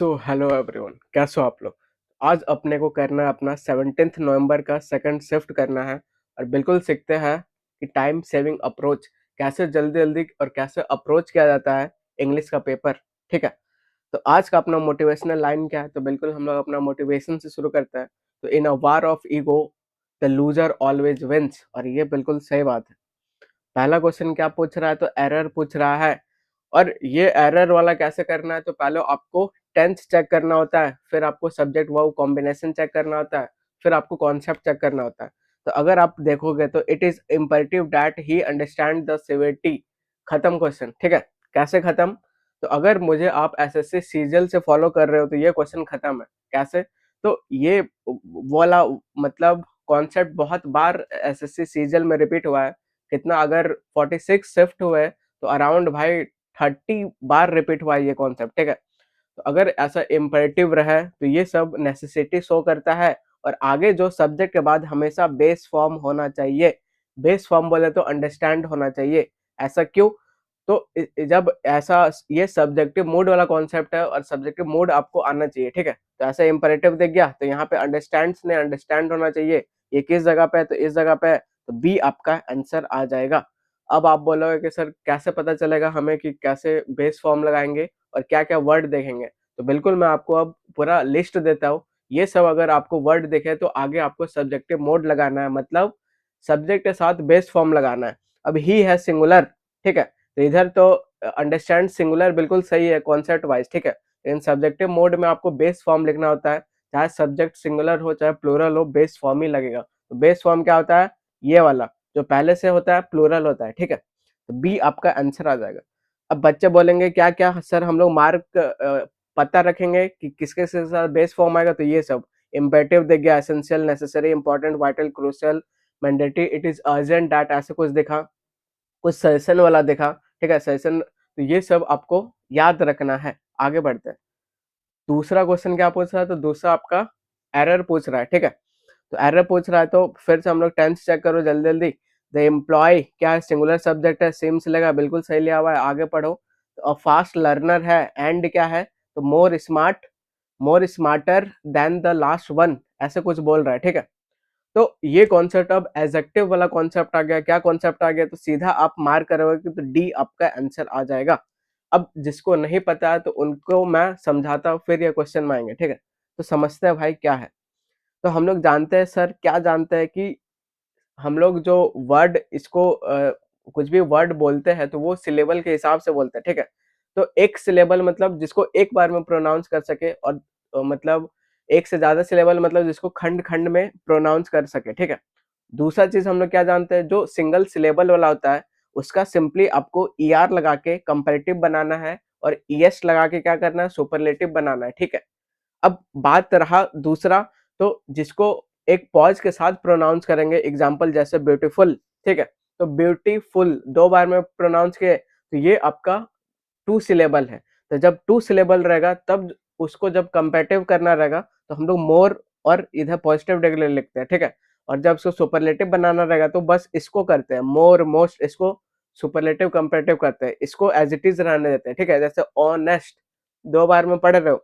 तो hello everyone, कैसे हो आप लोग। आज अपने को करना है अपना 17 नवंबर का सेकंड शिफ्ट करना है और बिल्कुल सीखते हैं कि टाइम सेविंग अप्रोच कैसे जल्दी जल्दी और कैसे अप्रोच किया जाता है इंग्लिश का पेपर। ठीक है, तो आज का अपना मोटिवेशनल लाइन क्या है, तो बिल्कुल हम लोग अपना मोटिवेशन से शुरू करते हैं। तो in a war of ego the loser always wins, और ये बिल्कुल सही बात है। पहला क्वेश्चन क्या पूछ रहा है, तो एरर पूछ रहा है। और ये एरर वाला कैसे करना है, तो पहले आपको टेंस चेक करना होता है, फिर आपको सब्जेक्ट वर्ब कॉम्बिनेशन चेक करना होता है, फिर आपको कॉन्सेप्ट चेक करना होता है। तो अगर आप देखोगे तो it is imperative that he understand the severity. खत्म क्वेश्चन। ठीक है, कैसे खत्म, तो अगर मुझे आप एसएससी सीजीएल से फॉलो कर रहे हो तो ये क्वेश्चन खत्म है। कैसे, तो ये वाला मतलब कॉन्सेप्ट बहुत बार एसएससी सीजीएल में रिपीट हुआ है। कितना, अगर 46 शिफ्ट हुए तो अराउंड भाई 30 बार रिपीट हुआ है ये कॉन्सेप्ट। ठीक है, तो अगर ऐसा इम्परेटिव रहा तो ये सब नेसेसिटी शो करता है। और आगे जो सब्जेक्ट के बाद हमेशा बेस फॉर्म होना चाहिए। बेस फॉर्म बोले तो अंडरस्टैंड होना चाहिए। ऐसा क्यों, तो जब ऐसा ये सब्जेक्टिव मूड वाला कॉन्सेप्ट है और सब्जेक्टिव मूड आपको आना चाहिए। ठीक है, तो ऐसा इम्परेटिव दिख गया तो यहाँ पे अंडरस्टैंड्स ने अंडरस्टैंड होना चाहिए। ये किस जगह पे है, तो इस जगह पे है, तो बी आपका आंसर आ जाएगा। अब आप बोलोगे कि सर कैसे पता चलेगा हमें कि कैसे बेस फॉर्म लगाएंगे और क्या क्या वर्ड देखेंगे, तो बिल्कुल मैं आपको अब पूरा लिस्ट देता हूँ। ये सब अगर आपको वर्ड दिखे तो आगे आपको सब्जेक्टिव मोड लगाना है, मतलब सब्जेक्ट के साथ बेस फॉर्म लगाना है। अब ही है सिंगुलर। ठीक है, तो इधर तो अंडरस्टैंड सिंगुलर बिल्कुल सही है कॉन्सेप्ट वाइज। ठीक है, इन सब्जेक्टिव मोड में आपको बेस फॉर्म लिखना होता है। चाहे सब्जेक्ट सिंगुलर हो चाहे प्लूरल हो, बेस फॉर्म ही लगेगा। तो बेस फॉर्म क्या होता है, ये वाला जो पहले से होता है प्लूरल होता है। ठीक है, तो बी आपका आंसर आ जाएगा। अब बच्चे बोलेंगे क्या क्या सर हम लोग मार्क पता रखेंगे कि किसके साथ बेस फॉर्म आएगा, तो ये सब इम्पेरेटिव दिख गया, essential, necessary, important, vital, crucial, mandatory, it is urgent, that, ऐसे कुछ दिखा, कुछ सजेशन वाला देखा। ठीक है, सजेशन, तो ये सब आपको याद रखना है। आगे बढ़ते हैं। दूसरा क्वेश्चन क्या पूछ रहा है, तो दूसरा आपका एरर पूछ रहा है। ठीक है, तो एरर पूछ रहा है तो फिर से हम लोग टेंस चेक करो जल्दी जल्दी। द एम्प्लॉय क्या है, सिंगुलर सब्जेक्ट है, सेम से लगा, बिल्कुल सही लिया हुआ है। आगे पढ़ो। तो फास्ट लर्नर है, एंड क्या है, तो more smart, more smarter than the last one, ऐसे कुछ बोल रहा है। ठीक है, तो ये कॉन्सेप्ट अब एडजेक्टिव वाला कॉन्सेप्ट आ गया। क्या कॉन्सेप्ट आ गया, तो सीधा आप मार्क करोगे कि तो डी आपका आंसर आ जाएगा। अब जिसको नहीं पता है तो उनको मैं समझाता हूँ, फिर ये क्वेश्चन में आएंगे। ठीक है, तो समझते हैं भाई क्या है। तो हम लोग जानते हैं सर, क्या जानते हैं कि हम लोग जो वर्ड इसको कुछ भी वर्ड बोलते हैं तो वो सिलेबल के हिसाब से बोलते हैं। ठीक है, तो एक सिलेबल मतलब जिसको एक बार में प्रोनाउंस कर सके, और मतलब एक से ज्यादा सिलेबल मतलब जिसको खंड खंड में प्रोनाउंस कर सके। ठीक है, दूसरा चीज हम लोग क्या जानते हैं, जो सिंगल सिलेबल वाला होता है उसका सिंपली आपको ई आर लगा के कंपेरेटिव बनाना है, और ई एस लगा के क्या करना है, सुपरलेटिव बनाना है। ठीक है, अब बात रहा दूसरा, तो जिसको एक पॉज के साथ प्रोनाउंस करेंगे, एग्जांपल जैसे ब्यूटीफुल। ठीक है, तो ब्यूटीफुल दो बार में प्रोनाउंस किए तो ये आपका टू सिलेबल है। तो जब टू सिलेबल रहेगा तब उसको जब कंपेरेटिव करना रहेगा तो हम लोग मोर और इधर पॉजिटिव डेगुलर लिखते हैं। ठीक है, और जब उसको सुपरलेटिव बनाना रहेगा तो बस इसको करते हैं मोर, मोस्ट, इसको सुपरलेटिव कंपेरेटिव करते हैं, इसको एज इट इज रहने देते हैं। ठीक है, जैसे ऑनेस्ट दो बार में पढ़ रहे हो,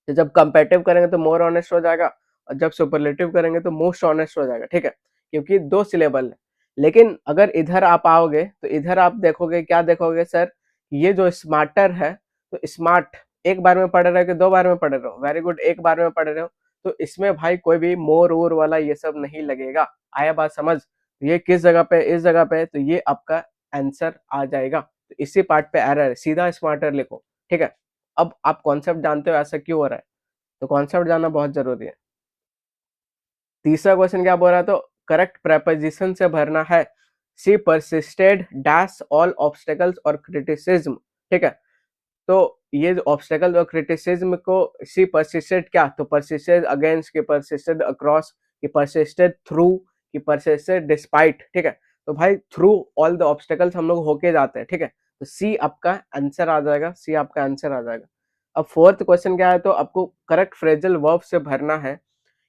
तो जब कंपेरेटिव करेंगे तो मोर ऑनेस्ट हो जाएगा, और जब सुपरलेटिव करेंगे तो मोस्ट ऑनेस्ट हो जाएगा। ठीक है, क्योंकि दो सिलेबल है। लेकिन अगर इधर आप आओगे तो इधर आप देखोगे, क्या देखोगे सर, ये जो स्मार्टर है, तो स्मार्ट एक बार में पढ़ रहे हो कि दो बार में पढ़ रहे हो, वेरी गुड, एक बार में पढ़ रहे हो, तो इसमें भाई कोई भी मोर ओर वाला ये सब नहीं लगेगा। आया बात समझ, तो ये किस जगह पे, इस जगह पे, तो ये आपका आंसर आ जाएगा। तो इसी पार्ट पे एरर है, सीधा स्मार्टर लिखो। ठीक है, अब आप कॉन्सेप्ट जानते हो ऐसा क्यों हो रहा है, तो कॉन्सेप्ट जानना बहुत जरूरी है। तीसरा क्वेश्चन क्या बोल रहा है, तो करेक्ट प्रेपोजिशन से भरना है। She persisted dash all obstacles और क्रिटिसिज्म। ठीक है, तो ये जो ऑब्स्टेकल और क्रिटिसिज्म को शी परसिस्टेड, क्या, तो परसिस्टेड अगेंस्ट, की परसिस्टेड अक्रॉस, की परसिस्टेड थ्रू, की परसिस्टेड डिस्पाइट। ठीक है, तो भाई थ्रू ऑल द ऑब्स्टेकल्स हम लोग होके जाते हैं। ठीक है, तो सी आपका आंसर आ जाएगा, सी आपका आंसर आ जाएगा। अब फोर्थ क्वेश्चन क्या है, तो आपको करेक्ट फ्रेजल वर्ब से भरना है।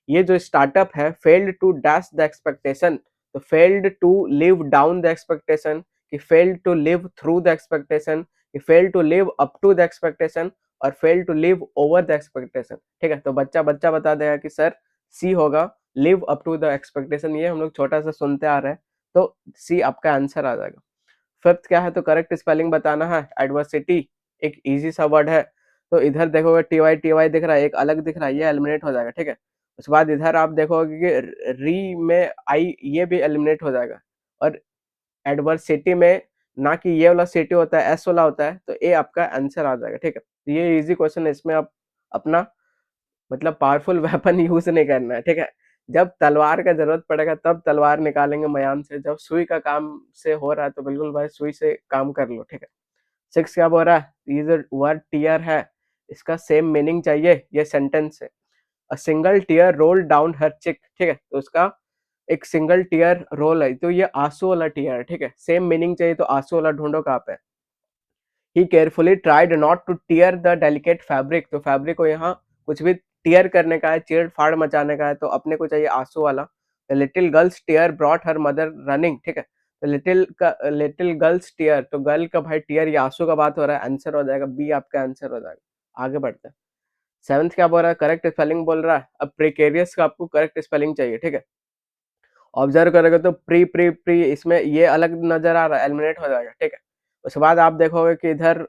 ये जो स्टार्टअप है, failed to dash the expectation, तो failed to live down the expectation, कि failed to live through the expectation, कि failed to live up to the expectation, और fail to live over the expectation. ठीक है, तो बच्चा बच्चा बता देगा कि सर सी होगा, live up to the expectation. ये हम लोग छोटा सा सुनते आ रहे हैं, तो सी आपका आंसर आ जाएगा। फिफ्थ क्या है, तो करेक्ट स्पेलिंग बताना है। एडवर्सिटी एक इजी सा वर्ड है, तो इधर देखोगे टी वाई दिख रहा है, एक अलग दिख रहा है, ये एलिमिनेट हो जाएगा। ठीक है, उसके बाद इधर आप देखोगे कि री में आई, ये भी एलिमिनेट हो जाएगा। और एडवर्सिटी में ना कि ये वाला सिटी होता है, एस वाला होता है, तो ए आपका आंसर आ जाएगा। ठीक है, तो ये इजी क्वेश्चन है, इसमें आप अपना मतलब पावरफुल वेपन यूज नहीं करना है। ठीक है, जब तलवार का जरूरत पड़ेगा तब तलवार निकालेंगे मयान से, जब सुई का काम से हो रहा है तो बिल्कुल भाई सुई से काम कर लो। ठीक है, सिक्स क्या बोल रहा है, ये जो वर्ड टीयर है इसका सेम मीनिंग चाहिए, ये सेंटेंस है। A single tear roll down her cheek. ठीक है, तो उसका एक सिंगल टीयर रोल है, तो ये आंसू वाला टीयर है। ठीक है, सेम मीनिंग चाहिए तो आंसू वाला ढूंढो कहाँ पे। He carefully tried not to tear the delicate fabric, तो फैब्रिक को यहाँ कुछ भी टियर करने का है, चीड़ फाड़ मचाने का है, तो अपने को चाहिए आंसू वाला। The little girls tear brought her mother running. ठीक है, तो लिटिल गर्ल्स टियर, तो गर्ल का भाई टियर, ये आंसू का बात हो रहा है, आंसर हो जाएगा बी, आपका आंसर हो जाएगा। आगे बढ़ते हैं। सेवंथ क्या बोल रहा है, करेक्ट स्पेलिंग बोल रहा है। अब प्रिकेरियस का आपको करेक्ट स्पेलिंग चाहिए। ठीक है, ऑब्जर्व करोगे तो प्री प्री प्री इसमें ये अलग नजर आ रहा है, एलिमिनेट हो जाएगा। ठीक है, उसके बाद आप देखोगे कि इधर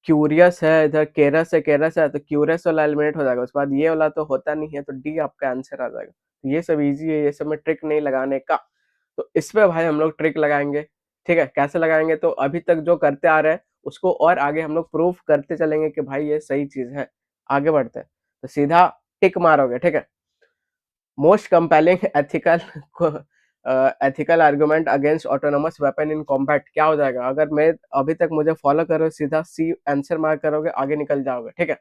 क्यूरियस है, इधर केरस है, तो क्यूरियस वाला एलिमिनेट हो जाएगा। उसके बाद ये वाला तो होता नहीं है, तो डी आपका आंसर आ जाएगा। तो ये सब इजी है, ये सब में ट्रिक नहीं लगाने का, तो इस पे भाई हम लोग ट्रिक लगाएंगे। ठीक है, कैसे लगाएंगे, तो अभी तक जो करते आ रहे हैं उसको और आगे हम लोग प्रूफ करते चलेंगे कि भाई ये सही चीज है। आगे बढ़ते हैं, तो सीधा टिक मारोगे। ठीक है, most compelling ethical argument against autonomous weapon in combat, क्या हो जाएगा। अगर मैं अभी तक मुझे फॉलो करो, सीधा सी आंसर मार्क करोगे, आगे निकल जाओगे। ठीक है,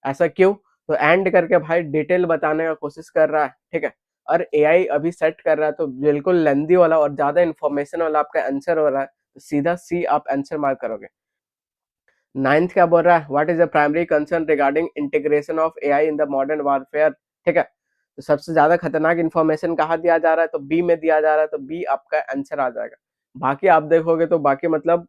ऐसा क्यों, तो एंड करके भाई डिटेल बताने का कोशिश कर रहा है। ठीक है, और एआई अभी सेट कर रहा है, तो बिल्कुल लेंदी वाला और ज्यादा इन्फॉर्मेशन वाला आपका आंसर हो रहा है, तो सीधा सी आप आंसर मार्क करोगे। नाइन्थ क्या बोल रहा है, what is the primary concern regarding integration of AI in the modern warfare. ठीक है, तो सबसे ज्यादा खतरनाक इन्फॉर्मेशन कहाँ दिया जा रहा है, तो बी में दिया जा रहा है, तो बी आपका आंसर आ जाएगा। बाकी आप देखोगे तो बाकी मतलब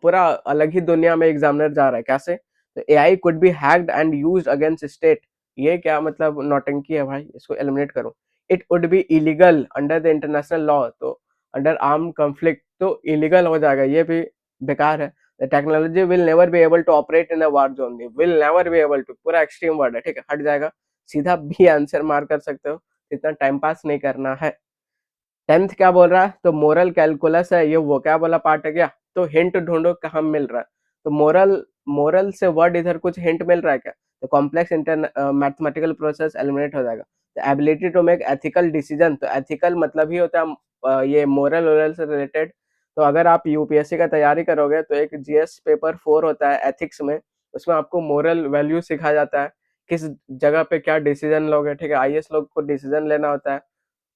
पूरा अलग ही दुनिया में एग्जामिनर जा रहा है, कैसे, तो AI could be hacked and used against state. ये क्या मतलब नौटंकी है भाई, इसको एलिमिनेट करो। It would be illegal under the international law, तो अंडर आर्म कॉन्फ्लिक्ट तो इलीगल हो जाएगा, ये भी बेकार है। The technology will never be able to operate in a war zone, will never be able to पूरा एक्सट्रीम वर्ड है। ठीक है, हट जाएगा, सीधा बी आंसर मार कर सकते हो, इतना टाइम पास नहीं करना है। टेंथ क्या बोल रहा है, तो मोरल कैलकुलस है, ये वो क्या वाला पार्ट है क्या, तो हिंट ढूंढो कहाँ मिल रहा है। तो मोरल मोरल से वर्ड इधर कुछ हिंट मिल रहा है क्या, तो complex inter mathematical process eliminate हो जाएगा। तो ability to make ethical decision, तो एथिकल मतलब ही होता है ये मोरल वोरल से रिलेटेड। तो अगर आप यूपीएससी का तैयारी करोगे तो एक जीएस पेपर 4 होता है एथिक्स में, उसमें आपको मोरल वैल्यू सिखाया जाता है, किस जगह पे क्या डिसीजन लोगे। ठीक है, आईएएस लोग को डिसीजन लेना होता है,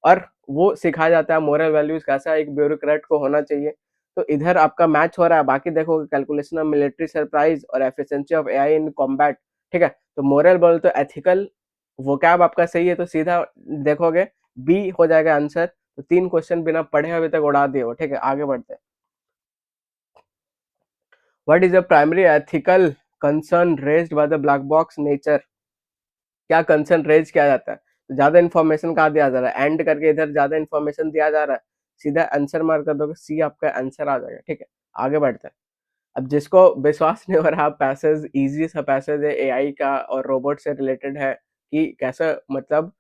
और वो सिखाया जाता है मोरल वैल्यूज कैसा एक ब्यूरोक्रेट को होना चाहिए। तो इधर आपका मैच हो रहा है, बाकी देखोगे कैलकुलेशन ऑफ मिलिट्री सरप्राइज और efficiency of AI in combat. ठीक है, तो मोरल बोल तो एथिकल वोकैब आपका सही है, तो सीधा देखोगे बी हो जाएगा आंसर। तो 3 क्वेश्चन बिना पढ़े अभी तक उड़ा दिए हो। ठीक है, आगे बढ़ते हैं। What is the primary ethical concern raised by the black box nature, क्या कंसर्न रेज किया जाता है, तो ज्यादा इन्फॉर्मेशन कहाँ दिया जा रहा है, एंड करके इधर ज्यादा इन्फॉर्मेशन दिया जा रहा है, सीधा आंसर मार कर दोगे, सी आपका आंसर आ जाएगा। ठीक है, आगे बढ़ते हैं। अब जिसको विश्वास नहीं हो रहा, पैसेज इजी सा पैसेज है एआई का और रोबोट से रिलेटेड है, कि कैसे मतलब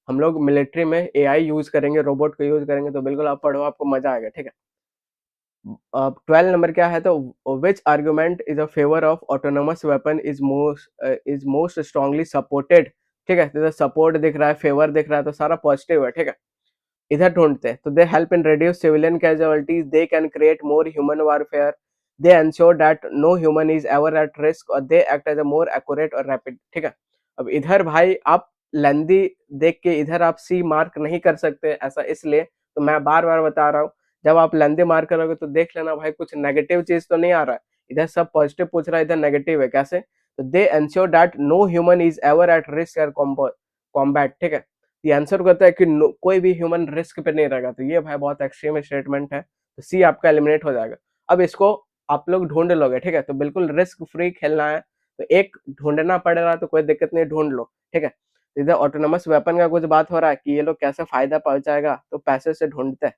हम लोग मिलिट्री में एआई यूज करेंगे, रोबोट को यूज करेंगे, तो बिल्कुल आप पढ़ो, आपको मजा आएगा। ठीक है, 12 नंबर क्या है, तो which argument is a favour of autonomous weapon is most strongly supported. ठीक है, तो सपोर्ट दिख रहा है, फेवर दिख रहा है, तो सारा पॉजिटिव है। ठीक है, इधर ढूंढते हैं, तो they help in reduce civilian casualties, they can create more human warfare, they ensure that no human is ever at risk, और they act as a more accurate और रैपिड। ठीक है, अब इधर भाई आप लेंदी देख के इधर आप सी मार्क नहीं कर सकते, ऐसा इसलिए, तो मैं बार बार बता रहा हूँ, जब आप लेंदी मार्क करोगे तो देख लेना भाई कुछ नेगेटिव चीज तो नहीं आ रहा है, इधर सब पॉजिटिव पूछ रहा है, इधर नेगेटिव है, कैसे, तो they ensure that no human is ever at risk और कॉम्बैट। ठीक है, ये आंसर कहता है कि कोई भी ह्यूमन रिस्क पे नहीं रहेगा, तो ये भाई बहुत एक्सट्रीम स्टेटमेंट है, तो सी आपका एलिमिनेट हो जाएगा। अब इसको आप लोग ढूंढ लोगे। ठीक है, तो बिल्कुल रिस्क फ्री खेलना है, तो एक ढूंढना पड़ रहा है तो कोई दिक्कत नहीं, ढूंढ लो, ठीक है। इधर ऑटोनोमस वेपन का कुछ बात हो रहा है कि ये लोग कैसे फायदा पहुंचाएगा, तो पैसे से ढूंढते हैं।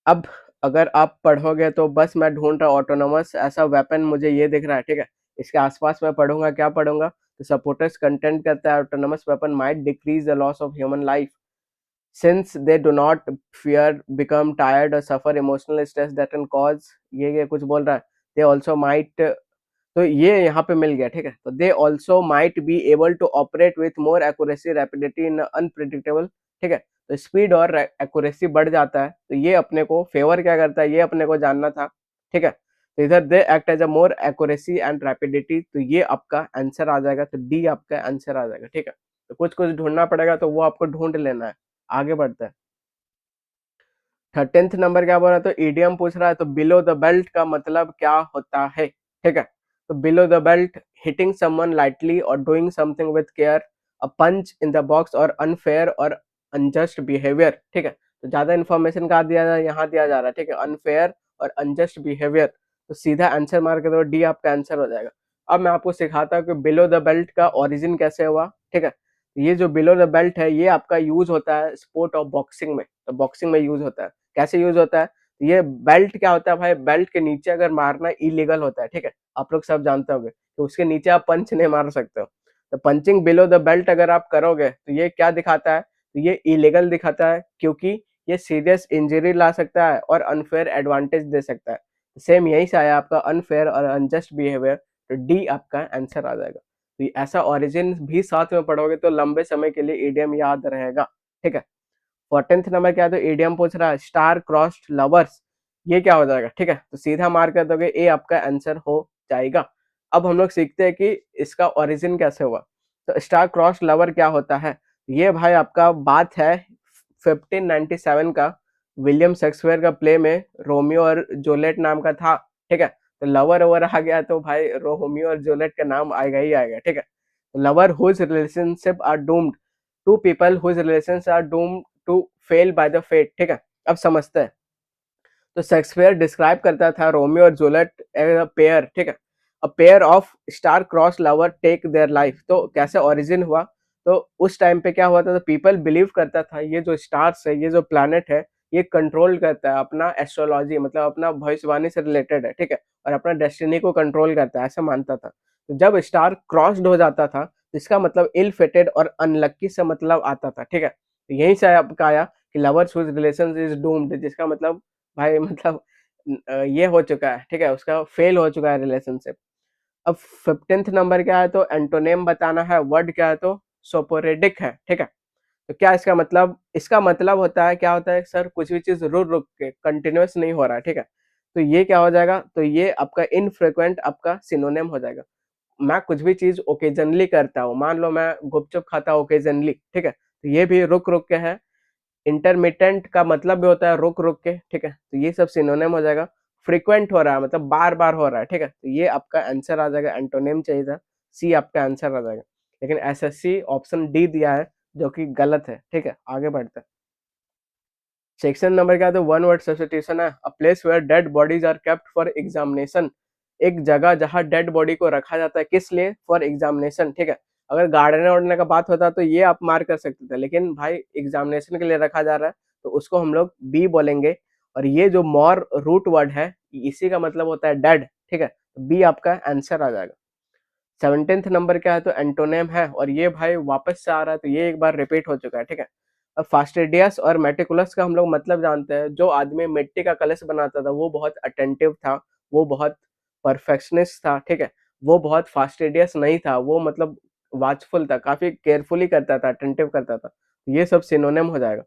अब अगर आप पढ़ोगे तो बस मैं ढूंढ रहा हूँ ऑटोनोमस ऐसा वेपन, मुझे ये दिख रहा है, ठीक है। इसके आसपास मैं पढ़ूंगा, क्या पढ़ूंगा, तो सपोर्टर्स कंटेंट करता है autonomous weapon might decrease the loss of human life since they do not fear become tired or suffer emotional stress that can cause, ये कुछ बोल रहा है, they also might, तो ये यहाँ पे मिल गया, ठीक है। तो they also might be able to operate with more accuracy rapidity in unpredictable, ठीक है। तो स्पीड और एक्यूरेसी बढ़ जाता है, तो ये अपने को फेवर क्या करता है, ये अपने को जानना था, ठीक है। तो इधर they act as a more accuracy and rapidity, तो ये आपका आंसर आ जाएगा, तो डी आपका आंसर आ जाएगा, ठीक है। तो कुछ कुछ ढूंढना पड़ेगा, तो वो आपको ढूंढ लेना है। आगे बढ़ते हैं। 13th नंबर क्या बोल रहा है, तो ईडियम पूछ रहा है, तो बिलो द बेल्ट का मतलब क्या होता है, ठीक है। तो below the belt, hitting someone lightly और doing something with care, a punch in the box और अनफेयर और अनजस्ट बिहेवियर, ठीक है। तो ज्यादा इन्फॉर्मेशन कहाँ दिया जा रहा है, यहाँ दिया जा रहा है, ठीक है, अनफेयर और अनजस्ट बिहेवियर। तो सीधा आंसर मार के दो, डी आपका आंसर हो जाएगा। अब मैं आपको सिखाता हूँ कि बिलो द बेल्ट का ओरिजिन कैसे हुआ, ठीक है। ये जो बिलो द बेल्ट है, ये आपका यूज होता है स्पोर्ट ऑफ बॉक्सिंग में, तो बॉक्सिंग में यूज होता है। कैसे यूज होता है, ये बेल्ट क्या होता है भाई, बेल्ट के नीचे अगर मारना इलीगल होता है, ठीक है, आप लोग सब जानते होंगे, तो उसके नीचे आप पंच नहीं मार सकते हो। तो पंचिंग बिलो द बेल्ट अगर आप करोगे तो ये क्या दिखाता है, तो ये इलीगल दिखाता है, क्योंकि ये सीरियस इंजरी ला सकता है और अनफेयर एडवांटेज दे सकता है। सेम यही से आया आपका अनफेयर और अनजस्ट बिहेवियर, तो डी आपका आंसर आ जाएगा। तो ऐसा ओरिजिन भी साथ में पढ़ोगे तो लंबे समय के लिए इडियम याद रहेगा, ठीक है। 14th नंबर क्या है, तो इडियम पूछ रहा है स्टार क्रॉस्ड लवर्स, ये क्या हो जाएगा, ठीक है। तो सीधा मार कर दोगे, ए आपका आंसर हो जाएगा। अब हम लोग सीखते हैं कि इसका ओरिजिन कैसे हुआ। तो स्टार क्रॉस लवर क्या होता है, ये भाई आपका बात है 1597 का, विलियम शेक्सपियर का प्ले में रोमियो और जूलियट नाम का था, ठीक है। तो लवर ओवर आ गया तो भाई रोमियो और जूलियट का नाम आएगा ही आएगा, ठीक है। Lover whose relationship are doomed, to people whose relations are doomed to fail by the fate, ठीक है। अब समझते हैं। तो शेक्सपियर डिस्क्राइब करता था रोमियो और जूलियट एज अ पेयर, ठीक है, a pair of star cross lover take their life. तो कैसे ओरिजिन हुआ, तो उस टाइम पे क्या हुआ था, तो पीपल बिलीव करता था ये जो स्टार्स है, ये जो प्लैनेट है, ये कंट्रोल करता है अपना एस्ट्रोलॉजी, मतलब अपना भविष्यवाणी से रिलेटेड है, ठीक है, और अपना डेस्टिनी को कंट्रोल करता है, ऐसा मानता था। तो जब स्टार क्रॉस्ड हो जाता था, तो इसका मतलब इल फेटेड और अनलक्की से मतलब आता था, ठीक है। तो यहीं से आपका आया कि lovers whose relations is doomed, जिसका मतलब भाई मतलब ये हो चुका है, ठीक है, उसका फेल हो चुका है रिलेशनशिप। अब 15th नंबर क्या है, तो एंटोनेम बताना है, वर्ड क्या है, तो सोपोरेडिक है, ठीक है। तो क्या इसका मतलब, इसका मतलब होता है, क्या होता है सर, कुछ भी चीज रुक रुक के कंटिन्यूअस नहीं हो रहा है, ठीक है। तो ये क्या हो जाएगा, तो ये आपका इनफ्रीक्वेंट आपका सिनोनिम हो जाएगा। मैं कुछ भी चीज ओकेजनली करता हूँ, मान लो मैं गुपचुप खाता हूँ ओकेजनली, ठीक है, तो ये भी रुक रुक के है। इंटरमिटेंट का मतलब भी होता है रुक रुक के, ठीक है, तो ये सब सिनोनिम हो जाएगा। फ्रीक्वेंट हो रहा है मतलब बार बार हो रहा है, ठीक है, तो ये आपका आंसर आ जाएगा, एंटोनिम चाहिए था, सी आपका आंसर आ जाएगा। लेकिन एसएससी ऑप्शन डी दिया है, जो कि गलत है, ठीक है। आगे बढ़ते हैं। सेक्शन नंबर क्या है, तो वन वर्ड सब्स्टिट्यूशन है, a place where dead bodies are kept for examination, एक जगह जहां डेड बॉडी को रखा जाता है, किस लिए, फॉर एग्जामिनेशन, ठीक है। अगर गाड़ने वाड़ने का बात होता तो ये आप मार कर सकते थे, लेकिन भाई एग्जामिनेशन के लिए रखा जा रहा है, तो उसको हम लोग बी बोलेंगे। और ये जो मोर रूट वर्ड है, इसी का मतलब होता है डेड, ठीक है, बी आपका आंसर आ जाएगा। 17th नंबर क्या है, तो एंटोनेम है, और ये भाई वापस से आ रहा है, तो ये एक बार रिपीट हो चुका है, ठीक है। अब फास्टिडियस और मेटिकुलस का हम लोग मतलब जानते हैं, जो आदमी मिट्टी का कलश बनाता था वो बहुत अटेंटिव था, वो बहुत परफेक्शनिस्ट था, ठीक है। वो बहुत फास्टिडियस नहीं था, वो मतलब वाचफुल था, काफी केयरफुली करता था, अटेंटिव करता था। ये सब सिनोनिम हो जाएगा।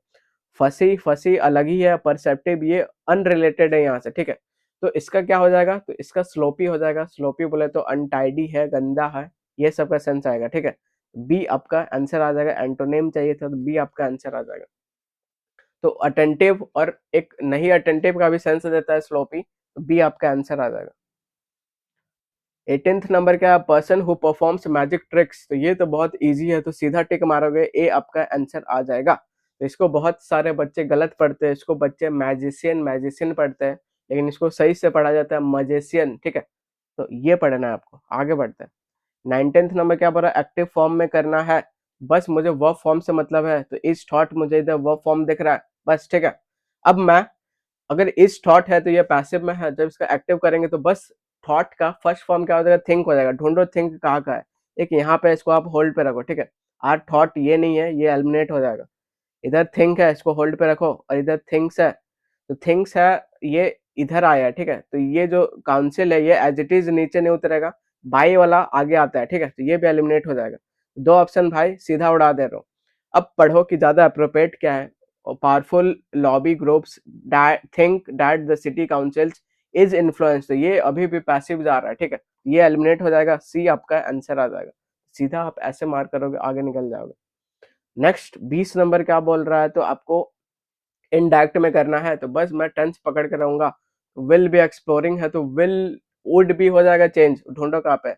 फसी फसी अलग ही है, परसेप्टिव ये अनरिलेटेड है यहाँ से, ठीक है। तो इसका क्या हो जाएगा, तो इसका स्लोपी हो जाएगा। स्लोपी बोले तो अनटाइडी है, गंदा है, ये सब का सेंस आएगा, ठीक है। बी आपका आंसर आ जाएगा। एंटोनेम चाहिए था, तो बी आपका आंसर आ जाएगा। तो अटेंटिव और एक नहीं अटेंटिव का भी सेंस देता है स्लोपी, तो बी आपका आंसर आ जाएगा। 18th नंबर क्या, person who performs magic tricks, तो ये तो बहुत इजी है, तो सीधा टिक मारोगे, ए आपका आंसर आ जाएगा। तो इसको बहुत सारे बच्चे गलत पढ़ते हैं, इसको बच्चे मैजिशियन मैजिशियन पढ़ते हैं, लेकिन इसको सही से पढ़ा जाता है मजेशियन, ठीक है। तो ये पढ़ना है आपको। आगे बढ़ते हैं। 19th नंबर क्या बोल रहा है, एक्टिव फॉर्म में करना है। बस मुझे वर्ब फॉर्म से मतलब है, तो इज थॉट मुझे इधर वर्ब फॉर्म दिख रहा है बस, ठीक है। अब मैं अगर इज थॉट है तो ये पैसिव में है, जब इसका एक्टिव करेंगे तो बस थॉट का फर्स्ट फॉर्म क्या हो जाएगा, थिंक हो जाएगा। ढूंढो थिंक कहाँ का है, एक यहाँ पे, इसको आप होल्ड पे रखो, ठीक है। आर थॉट ये नहीं है, ये एलिमिनेट हो जाएगा। इधर थिंक है, इसको होल्ड पे रखो, और इधर थिंक्स है, तो थिंक्स है ये इधर आया है, ठीक है। तो ये जो काउंसिल है ये एज इट इज नीचे नहीं उतरेगा, बाई वाला आगे आता है, ठीक है। तो ये भी एलिमिनेट हो जाएगा। दो ऑप्शन भाई सीधा उड़ा दे रहा हूँ। अब पढ़ो कि ज्यादा अप्रोप्रिएट क्या है। Powerful lobby groups think that the city councils is influence, तो ये अभी भी पैसिव जा रहा है, ठीक है। ये एलिमिनेट हो जाएगा, सी आपका आंसर आ जाएगा। सीधा आप ऐसे मार्क करोगे, आगे निकल जाओगे। नेक्स्ट 20 नंबर क्या बोल रहा है, तो आपको इनडायरेक्ट में करना है, तो बस मैं टेंस पकड़ के रहूंगा। विल बी एक्सप्लोरिंग है तो विल वुड भी हो जाएगा चेंज, ढूंढो कहाँ पे।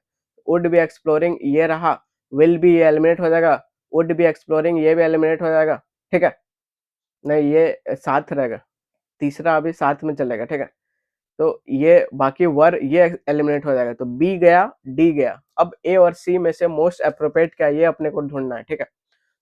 वुड बी एक्सप्लोरिंग ये रहा, विल बी ये एलिमिनेट हो जाएगा, वुड बी एक्सप्लोरिंग ये भी एलिमिनेट हो जाएगा, ठीक है। नहीं ये साथ रहेगा, तीसरा अभी साथ में चलेगा, ठीक है। तो ये बाकी वर ये एलिमिनेट हो जाएगा, तो बी गया, डी गया। अब ए और सी में से मोस्ट अप्रोप्रिएट क्या है, ये अपने को ढूंढना है, ठीक है।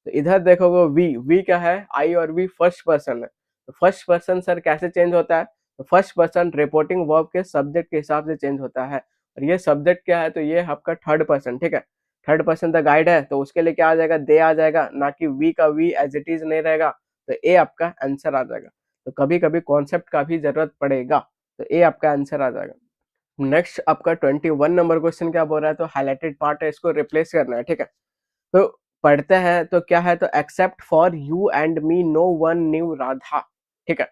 तो इधर देखोगे वी क्या है, आई और वी फर्स्ट पर्सन है। तो फर्स्ट पर्सन सर कैसे चेंज होता है, तो फर्स्ट पर्सन रिपोर्टिंग वर्ब के सब्जेक्ट के हिसाब से चेंज होता है। और ये सब्जेक्ट क्या है, तो ये आपका थर्ड पर्सन, ठीक है। थर्ड पर्सन द गाइड है, तो उसके लिए क्या आ जाएगा, दे आ जाएगा, ना कि वी का वी एज इट इज नहीं रहेगा। तो ए आपका आंसर आ जाएगा। तो कभी कभी कॉन्सेप्ट का भी जरूरत पड़ेगा, तो ए आपका आंसर आ जाएगा। नेक्स्ट आपका 21 नंबर क्वेश्चन क्या बोल रहा है, तो हाईलाइटेड पार्ट है, इसको रिप्लेस करना है, ठीक है। तो पढ़ते हैं, तो क्या है, तो except for you and me know one new Radha, ठीक है।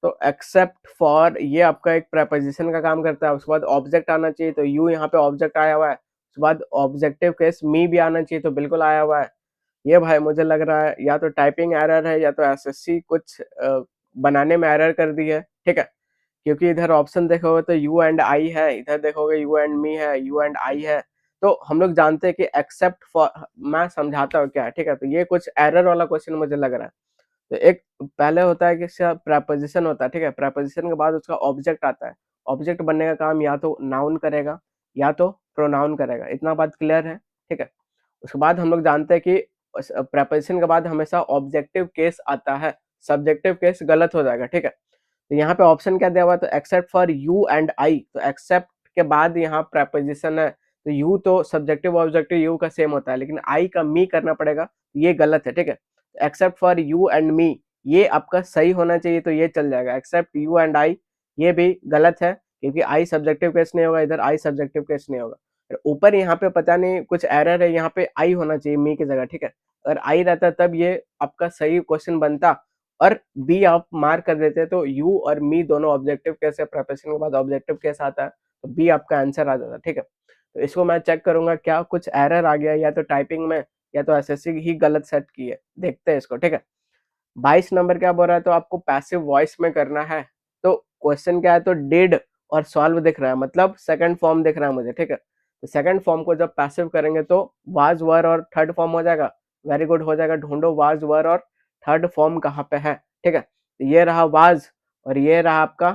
तो एक्सेप्ट फॉर ये आपका एक प्रेपोजिशन का काम करता है, उसके बाद ऑब्जेक्ट आना चाहिए, तो यू यहाँ पे ऑब्जेक्ट आया हुआ है। उसके बाद ऑब्जेक्टिव केस मी भी आना चाहिए, तो बिल्कुल आया हुआ है। ये भाई मुझे लग रहा है या तो टाइपिंग एरर है, या तो एसएससी कुछ बनाने में एरर कर दी है, ठीक है। क्योंकि इधर ऑप्शन देखोगे तो यू एंड आई है, इधर देखोगे यू एंड मी है, यू एंड आई है। तो हम लोग जानते हैं कि एक्सेप्ट फॉर, मैं समझाता हूँ क्या है, ठीक है। तो ये कुछ एरर वाला क्वेश्चन मुझे लग रहा है। तो एक पहले होता है कि इसका प्रेपोजिशन होता है, ठीक है। प्रेपोजिशन के बाद उसका ऑब्जेक्ट आता है। ऑब्जेक्ट बनने का काम या तो नाउन करेगा या तो प्रोनाउन करेगा, इतना बात क्लियर है, ठीक है। उसके बाद हम लोग जानते हैं कि प्रेपोजिशन के बाद हमेशा ऑब्जेक्टिव केस आता है, सब्जेक्टिव केस गलत हो जाएगा, ठीक है। तो यहाँ पे ऑप्शन क्या दिया हुआ है, तो except for you and I, तो एक्सेप्ट के बाद यहाँ प्रेपोजिशन है, तो यू तो सब्जेक्टिव ऑब्जेक्टिव यू का सेम होता है, लेकिन आई का मी करना पड़ेगा, ये गलत है, ठीक है। Except for you and me ये आपका सही होना चाहिए, तो ये चल जाएगा। एक्सेप्ट यू एंड आई ये भी गलत है, क्योंकि आई सब्जेक्टिव केस नहीं होगा, इधर आई सब्जेक्टिव केस नहीं होगा। ऊपर यहाँ पे पता नहीं कुछ एरर है, यहाँ पे आई होना चाहिए मी की जगह, ठीक है। अगर आई रहता तब ये आपका सही क्वेश्चन बनता, और बी आप मार्क कर देते, तो यू और मी दोनों ऑब्जेक्टिव केस है, प्रेपोजिशन के बाद ऑब्जेक्टिव केस आता है, तो बी आपका आंसर आ जाता है, ठीक है। तो इसको मैं चेक करूंगा क्या कुछ एरर आ गया, या तो टाइपिंग में या तो एसएससी ही गलत सेट की है, देखते हैं इसको, ठीक है। 22 नंबर क्या बोल रहा है, तो आपको पैसिव वॉइस में करना है। तो क्वेश्चन क्या है, तो डिड और सॉल्व दिख रहा है, मतलब सेकंड फॉर्म दिख रहा है मुझे, ठीक है। तो सेकंड फॉर्म को जब पैसिव करेंगे तो वाज वर और थर्ड फॉर्म हो जाएगा। वेरी गुड, हो जाएगा। ढूंढो वाज वर और थर्ड फॉर्म कहाँ पे है, ठीक है। तो ये रहा वाज, और ये रहा आपका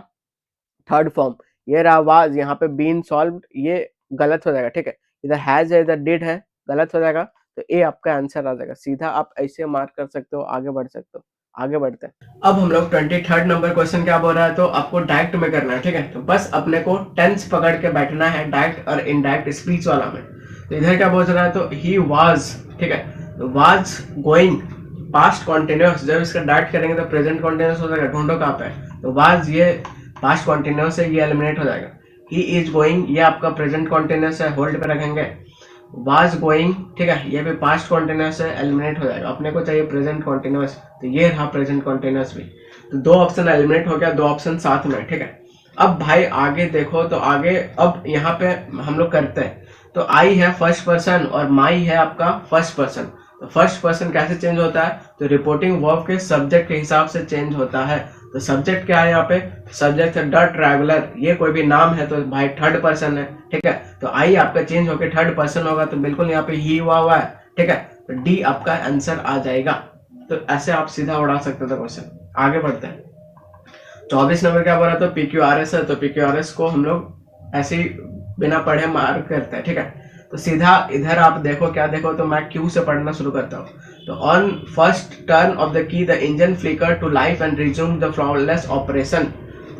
थर्ड फॉर्म, ये रहा वाज, यहाँ पे बीन सॉल्व ये गलत हो जाएगा, ठीक है। इधर हैज है, इधर डिड है, गलत हो जाएगा। तो ए आपका आंसर आ जाएगा। सीधा आप ऐसे मार्क कर सकते हो, आगे बढ़ सकते हो। आगे बढ़ते हैं। अब हम लोग 23rd नंबर क्वेश्चन क्या बोल रहा है, तो आपको डायरेक्ट में करना है, ठीक है। तो बस अपने को टेंस पकड़ के बैठना है, डायरेक्ट और इनडायरेक्ट स्पीच वाला में। तो इधर क्या बोल रहा है, तो ही वाज, ठीक है। तो वाज गोइंग पास्ट कॉन्टिन्यूस, जब इसका डायरेक्ट करेंगे तो प्रेजेंट कॉन्टिन्यूस हो जाएगा, ढूंढो कहाँ पे। तो वाज ये पास्ट कॉन्टिन्यूस है, ये एलिमिनेट हो जाएगा। ही इज गोइंग ये आपका प्रेजेंट कॉन्टिन्यूस है, होल्ड पे रखेंगे। वाज गोइंग, ठीक है, ये भी पास्ट कॉन्टिन्यूस है, एलिमिनेट हो जाएगा। अपने को चाहिए प्रेजेंट कॉन्टिन्यूस, तो ये रहा प्रेजेंट कॉन्टिन्यूस भी। तो दो ऑप्शन एलिमिनेट हो गया, दो ऑप्शन साथ में, ठीक है। अब भाई आगे देखो, तो आगे अब यहाँ पे हम लोग करते हैं। तो आई है फर्स्ट पर्सन और माई है आपका फर्स्ट पर्सन। तो फर्स्ट पर्सन कैसे चेंज होता है, तो रिपोर्टिंग वर्ब के सब्जेक्ट के हिसाब से चेंज होता है। तो सब्जेक्ट क्या है यहाँ पे, सब्जेक्ट है द ट्रैवलर, ये कोई भी नाम है तो भाई थर्ड पर्सन है, ठीक है। तो आई आपका चेंज होकर थर्ड पर्सन होगा, तो बिल्कुल यहाँ पे ही हुआ है, ठीक है। तो डी आपका आंसर आ जाएगा। तो ऐसे आप सीधा उड़ा सकते थे क्वेश्चन। आगे बढ़ते हैं। 24 नंबर क्या बोल रहा, तो PQRS है। तो PQRS को हम लोग ऐसे ही बिना पढ़े मार्क करता है, ठीक है। तो सीधा इधर आप देखो, क्या देखो, तो मैं क्यू से पढ़ना शुरू करता हूँ। तो on first turn of the key the engine flicker to life and resume the flawless operation.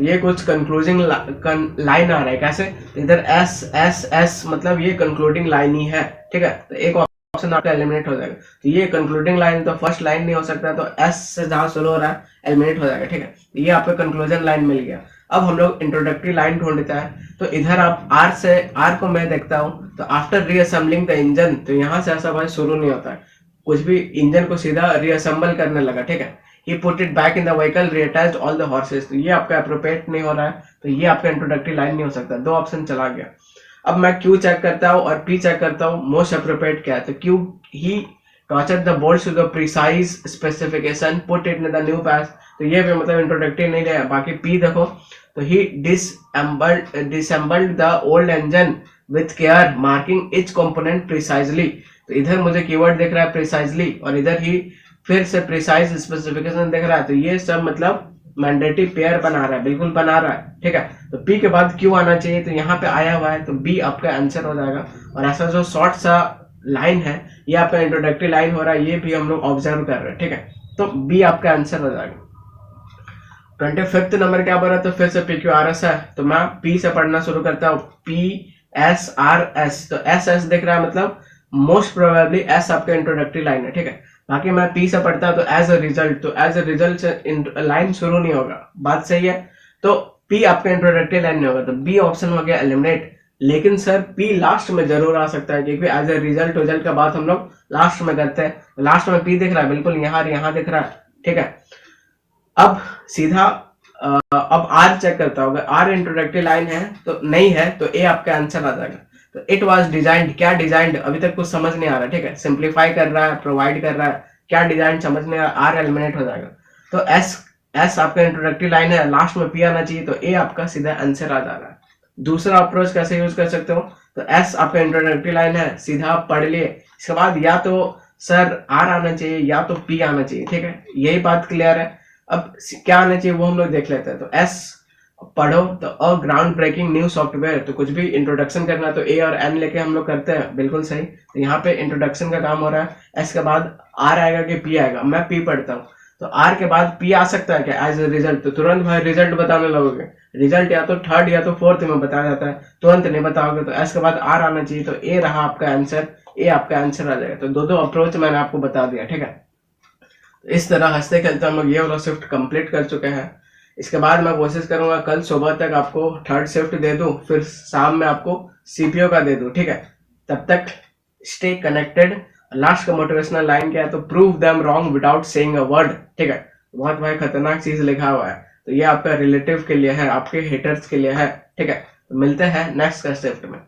ये कुछ कंक्लूडिंग लाइन आ रहा है, कैसे, इधर एस एस एस मतलब ये कंक्लूडिंग लाइन ही है, ठीक है। तो एक ऑप्शन आपका एलिमिनेट हो जाएगा। तो ये कंक्लूडिंग लाइन तो फर्स्ट लाइन नहीं हो सकता, तो एस से जहां शुरू हो रहा है एलिमिनेट हो जाएगा, ठीक है। तो ये आपका कंक्लूजन लाइन मिल गया। अब हम लोग इंट्रोडक्टरी लाइन ढूंढते हैं। तो इधर आप आर को मैं देखता हूँ, तो आफ्टर रीअसेंबलिंग द इंजन, तो यहाँ से ऐसा भाई शुरू नहीं होता है, कुछ भी इंजन को सीधा रीअसेंबल करने लगा, ठीक है। He put it back in the vehicle, reattached all the horses। तो ये आपका अप्रोप्रिएट नहीं हो रहा है, तो ये आपका इंट्रोडक्टरी लाइन नहीं हो सकता, दो ऑप्शन चला गया। अब मैं क्यू चेक करता हूँ और पी चेक करता हूँ, मोस्ट अप्रोप्रिएट क्या है। तो Q, he tortured the bolts to the precise specification, put it in the new patch. तो ये भी मतलब इंट्रोडक्टरी नहीं है। बाकी पी देखो, तो he disassembled the old engine with care, marking each component precisely. तो इधर मुझे कीवर्ड दिख रहा है प्रिसाइजली, और इधर ही फिर से प्रिसाइज स्पेसिफिकेशन दिख रहा है। तो ये सब मतलब मैंडेटरी पेयर बना रहा है, बिल्कुल बना रहा है, ठीक है। तो पी के बाद क्यू आना चाहिए, तो यहाँ पे आया हुआ है, तो बी आपका आंसर हो जाएगा। और ऐसा जो शॉर्ट सा लाइन है, ये आपका इंट्रोडक्टरी लाइन हो रहा है, ये भी हम लोग ऑब्जर्व कर रहे हैं, ठीक है। तो बी आपका आंसर हो जाएगा। 25th नंबर क्या बोला, तो फिर से पी क्यू आर एस है, तो मैं पी से पढ़ना शुरू करता हूँ। पी एस आर एस, तो एस एस दिख रहा है, मतलब मोस्ट प्रोबेबली एस आपका इंट्रोडक्टरी लाइन है, ठीक है। बाकी मैं पी से पढ़ता हूँ, तो एज अ रिजल्ट, तो एज अ रिजल्ट से लाइन शुरू नहीं होगा, बात सही है। तो पी आपका इंट्रोडक्टरी लाइन नहीं होगा, तो बी ऑप्शन हो गया एलिमिनेट। लेकिन सर पी लास्ट में जरूर आ सकता है, क्योंकि एज अ रिजल्ट का बात हम लोग लास्ट में करते हैं। लास्ट में पी दिख रहा है, बिल्कुल यहाँ दिख रहा है, ठीक है। अब सीधा अब आर चेक करता हूँ, अगर आर इंट्रोडक्टरी लाइन है तो नहीं है, तो ए आपका आंसर आ जाएगा। तो इट वाज डिजाइंड, क्या डिजाइंड, अभी तक कुछ समझ नहीं आ रहा, ठीक है। सिंप्लीफाई कर रहा है, प्रोवाइड कर रहा है, क्या डिजाइन समझ नहीं आ रहा, आर एलिमिनेट हो जाएगा। तो एस आपका इंट्रोडक्टरी लाइन है, लास्ट में पी आना चाहिए, तो ए आपका सीधा आंसर आ जा रहा है। दूसरा अप्रोच कैसे यूज कर सकते हो, तो एस आपका इंट्रोडक्टरी लाइन है, सीधा आप पढ़ लिए, इसके बाद या तो सर आर आना चाहिए या तो पी आना चाहिए, ठीक है। यही बात क्लियर है। अब क्या आना चाहिए वो हम लोग देख लेते हैं। तो एस पढ़ो, तो अ ग्राउंड ब्रेकिंग न्यू सॉफ्टवेयर, तो कुछ भी इंट्रोडक्शन करना, तो ए और एन लेके हम लोग करते हैं, बिल्कुल सही। तो यहाँ पे इंट्रोडक्शन का काम हो रहा है। एस के बाद आर आएगा कि पी आएगा, मैं पी पढ़ता हूँ, तो आर के बाद पी आ सकता है क्या एज ए रिजल्ट, तो तुरंत भाई रिजल्ट बताने लगोगे। रिजल्ट या तो थर्ड या तो फोर्थ में बताया जाता है, तुरंत नहीं बताओगे। तो एस के बाद आर आना चाहिए, तो ए रहा आपका आंसर, ए आपका आंसर आ जाएगा। तो दो अप्रोच मैंने आपको बता दिया, ठीक है। तो इस तरह हंसते खेलते हम लोग ये वाला शिफ्ट कंप्लीट कर चुके हैं। इसके बाद मैं कोशिश करूंगा कल सुबह तक आपको थर्ड शिफ्ट दे दूं, फिर शाम में आपको सीपीओ का दे दूं, ठीक है। तब तक स्टे कनेक्टेड। लास्ट का मोटिवेशनल लाइन क्या है, तो prove them wrong without saying a word, ठीक है। बहुत भाई खतरनाक चीज लिखा हुआ है, तो ये आपका रिलेटिव के लिए है, आपके हेटर्स के लिए है, ठीक है। तो मिलते हैं नेक्स्ट का शिफ्ट में।